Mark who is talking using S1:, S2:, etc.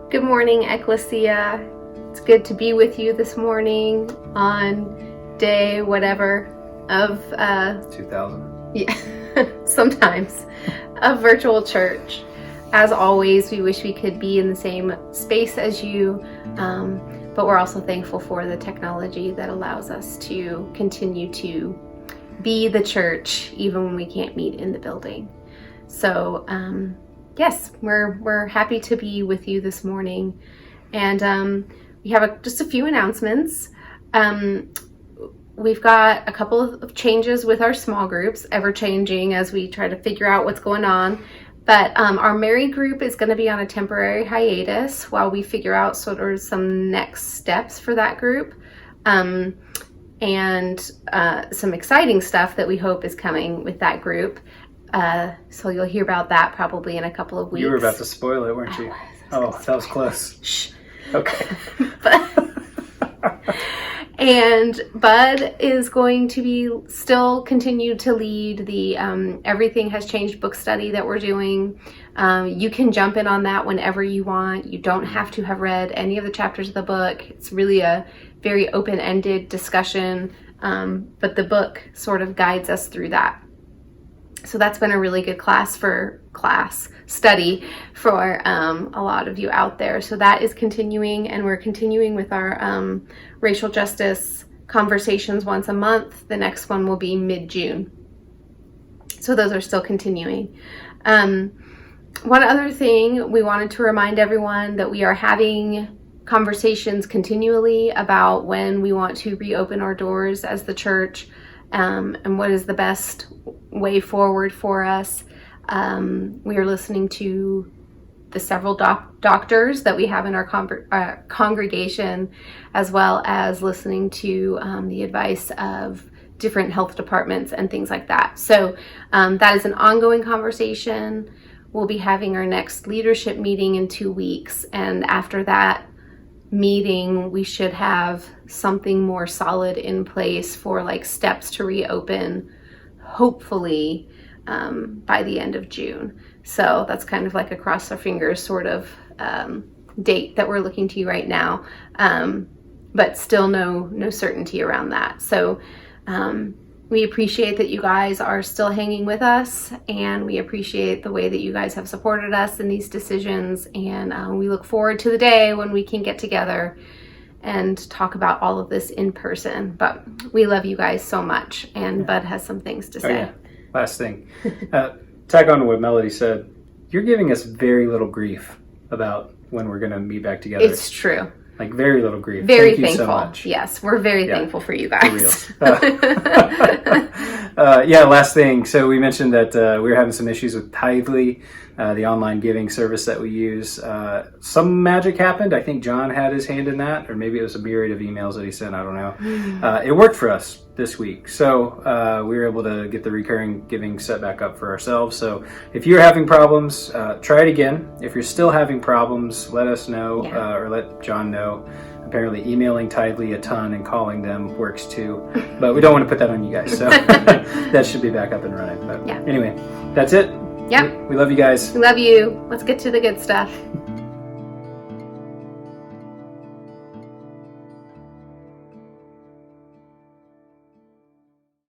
S1: Good morning, Ecclesia. It's good to be with you this morning on day whatever of
S2: 2000.
S1: Yeah, sometimes of virtual church. As always, we wish we could be in the same space as you, but we're also thankful for the technology that allows us to continue to be the church even when we can't meet in the building. So yes, we're happy to be with you this morning, and we have just a few announcements. We've got a couple of changes with our small groups, ever changing as we try to figure out what's going on. But our married group is going to be on a temporary hiatus while we figure out sort of some next steps for that group, and some exciting stuff that we hope is coming with that group. So you'll hear about that probably in a couple of weeks.
S2: You were about to spoil it, weren't you? That was close.
S1: Shh.
S2: Okay.
S1: And Bud is going to be still continue to lead the Everything Has Changed book study that we're doing. You can jump in on that whenever you want. You don't have to have read any of the chapters of the book. It's really a very open-ended discussion, but the book sort of guides us through that. So that's been a really good class study for a lot of you out there. So that is continuing, and we're continuing with our racial justice conversations once a month. The next one will be mid-June. So those are still continuing. One other thing, we wanted to remind everyone that we are having conversations continually about when we want to reopen our doors as the church, and what is the best way forward for us. We are listening to the several doctors that we have in our congregation, as well as listening to the advice of different health departments and things like that. So that is an ongoing conversation. We'll be having our next leadership meeting in 2 weeks, and after that meeting we should have something more solid in place for like steps to reopen, hopefully by the end of June. So that's kind of like a cross our fingers sort of date that we're looking to right now, but still no certainty around that. So we appreciate that you guys are still hanging with us, and we appreciate the way that you guys have supported us in these decisions, and we look forward to the day when we can get together and talk about all of this in person. But we love you guys so much, and Bud has some things to say.
S2: Oh, yeah. Last thing. Tag on to what Melody said. You're giving us very little grief about when we're going to meet back together.
S1: It's true.
S2: Like very little grief.
S1: Very
S2: Thank
S1: thankful.
S2: You so much.
S1: Yes, we're very thankful for you guys.
S2: For real. Last thing. So we mentioned that we were having some issues with Tithely, the online giving service that we use. Some magic happened. I think John had his hand in that, or maybe it was a myriad of emails that he sent. I don't know. It worked for us this week. So we were able to get the recurring giving set back up for ourselves. So if you're having problems, try it again. If you're still having problems, let us know, or let John know. Apparently emailing Tithely a ton and calling them works too, but we don't want to put that on you guys. So that should be back up and running. But anyway, that's it.
S1: Yep.
S2: We love you guys.
S1: We love you. Let's get to the good stuff.